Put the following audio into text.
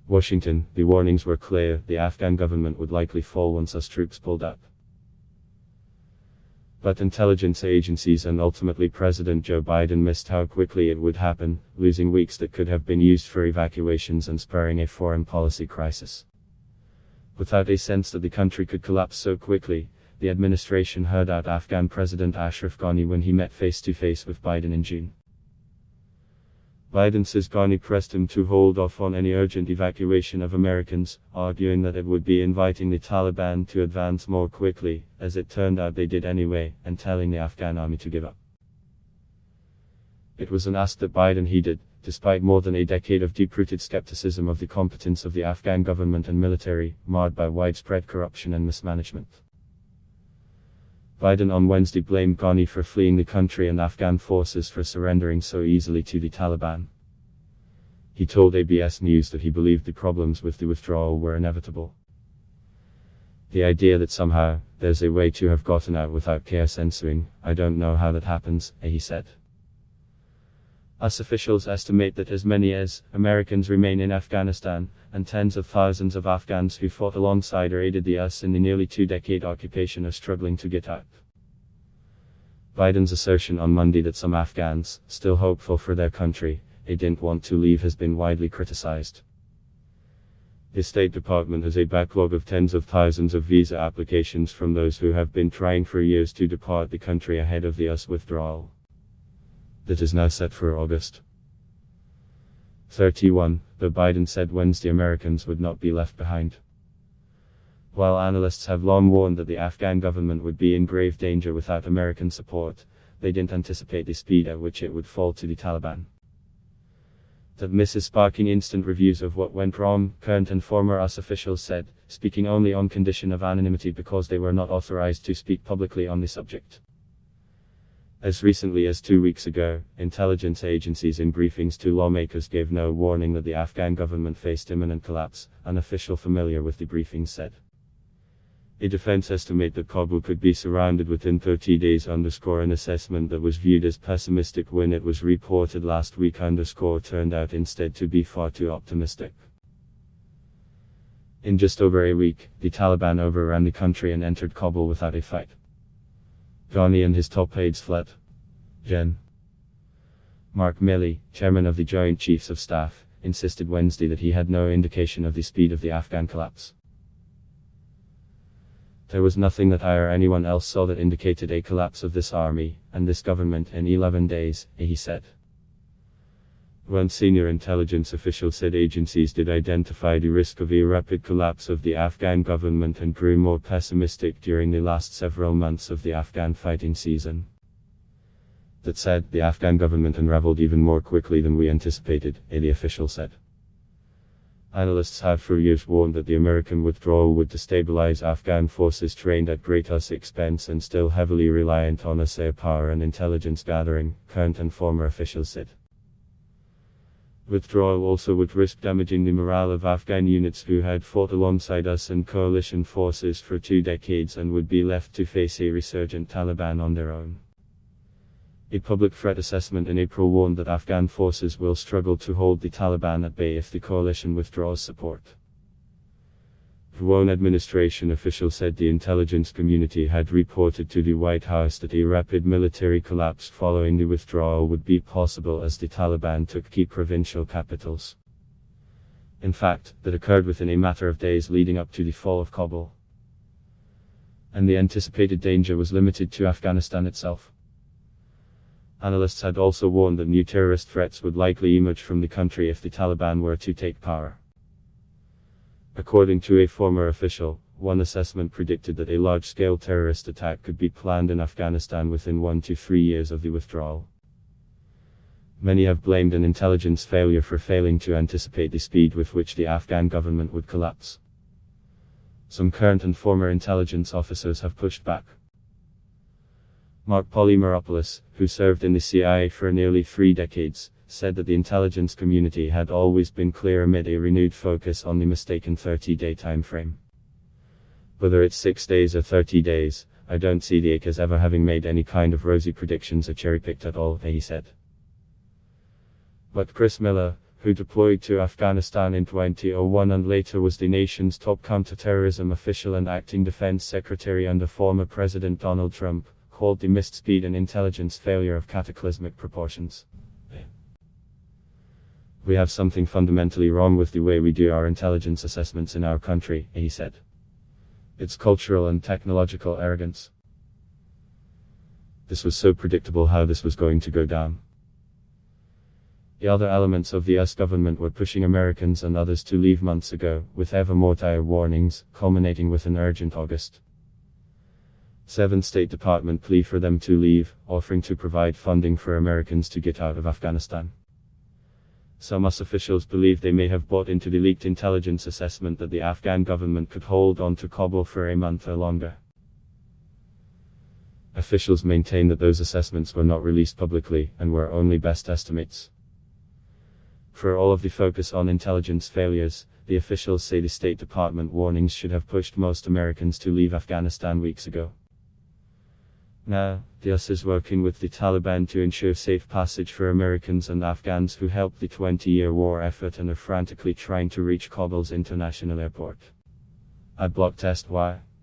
Washington, the warnings were clear, the Afghan government would likely fall once US troops pulled up. But intelligence agencies and ultimately President Joe Biden missed how quickly it would happen, losing weeks that could have been used for evacuations and spurring a foreign policy crisis. Without a sense that the country could collapse so quickly, the administration heard out Afghan President Ashraf Ghani when he met face-to-face with Biden in June. Biden says Ghani pressed him to hold off on any urgent evacuation of Americans, arguing that it would be inviting the Taliban to advance more quickly, as it turned out they did anyway, and telling the Afghan army to give up. It was an ask that Biden heeded, despite more than a decade of deep-rooted skepticism of the competence of the Afghan government and military, marred by widespread corruption and mismanagement. Biden on Wednesday blamed Ghani for fleeing the country and Afghan forces for surrendering so easily to the Taliban. He told ABS News that he believed the problems with the withdrawal were inevitable. The idea that somehow, there's a way to have gotten out without chaos ensuing, I don't know how that happens, he said. US officials estimate that as many as Americans remain in Afghanistan, and tens of thousands of Afghans who fought alongside or aided the US in the nearly two-decade occupation are struggling to get out. Biden's assertion on Monday that some Afghans, still hopeful for their country, didn't want to leave has been widely criticized. The State Department has a backlog of tens of thousands of visa applications from those who have been trying for years to depart the country ahead of the US withdrawal. That is now set for August 31, but Biden said Wednesday Americans would not be left behind. While analysts have long warned that the Afghan government would be in grave danger without American support, they didn't anticipate the speed at which it would fall to the Taliban. That miss is sparking instant reviews of what went wrong, current and former US officials said, speaking only on condition of anonymity because they were not authorized to speak publicly on the subject. As recently as 2 weeks ago, intelligence agencies in briefings to lawmakers gave no warning that the Afghan government faced imminent collapse, an official familiar with the briefing said. A defense estimate that Kabul could be surrounded within 30 days underscore an assessment that was viewed as pessimistic when it was reported last week underscore turned out instead to be far too optimistic. In just over a week, the Taliban overran the country and entered Kabul without a fight. Ghani and his top aides fled. Gen. Mark Milley, chairman of the Joint Chiefs of Staff, insisted Wednesday that he had no indication of the speed of the Afghan collapse. There was nothing that I or anyone else saw that indicated a collapse of this army, and this government in 11 days, he said. One senior intelligence official said agencies did identify the risk of a rapid collapse of the Afghan government and grew more pessimistic during the last several months of the Afghan fighting season. That said, the Afghan government unraveled even more quickly than we anticipated, the official said. Analysts have for years warned that the American withdrawal would destabilize Afghan forces trained at great US expense and still heavily reliant on US air power and intelligence gathering, current and former officials said. Withdrawal also would risk damaging the morale of Afghan units who had fought alongside us and coalition forces for 2 decades and would be left to face a resurgent Taliban on their own. A public threat assessment in April warned that Afghan forces will struggle to hold the Taliban at bay if the coalition withdraws support. The one administration official said the intelligence community had reported to the White House that a rapid military collapse following the withdrawal would be possible as the Taliban took key provincial capitals. In fact, that occurred within a matter of days leading up to the fall of Kabul. And the anticipated danger was limited to Afghanistan itself. Analysts had also warned that new terrorist threats would likely emerge from the country if the Taliban were to take power. According to a former official, one assessment predicted that a large-scale terrorist attack could be planned in Afghanistan within 1 to 3 years of the withdrawal. Many have blamed an intelligence failure for failing to anticipate the speed with which the Afghan government would collapse. Some current and former intelligence officers have pushed back. Mark Polymeropoulos, who served in the CIA for nearly 3 decades, said that the intelligence community had always been clear amid a renewed focus on the mistaken 30-day time frame. Whether it's 6 days or 30 days, I don't see the IC as ever having made any kind of rosy predictions or cherry-picked at all, he said. But Chris Miller, who deployed to Afghanistan in 2001 and later was the nation's top counterterrorism official and acting defense secretary under former President Donald Trump, called the Misread an intelligence failure of cataclysmic proportions. We have something fundamentally wrong with the way we do our intelligence assessments in our country, he said. It's cultural and technological arrogance. This was so predictable how this was going to go down. The other elements of the US government were pushing Americans and others to leave months ago, with ever more dire warnings, culminating with an urgent August 7 State Department plea for them to leave, offering to provide funding for Americans to get out of Afghanistan. Some US officials believe they may have bought into the leaked intelligence assessment that the Afghan government could hold on to Kabul for a month or longer. Officials maintain that those assessments were not released publicly, and were only best estimates. For all of the focus on intelligence failures, the officials say the State Department warnings should have pushed most Americans to leave Afghanistan weeks ago. Now, the US is working with the Taliban to ensure safe passage for Americans and Afghans who helped the 20-year war effort and are frantically trying to reach Kabul's international airport. Adblock test. Why?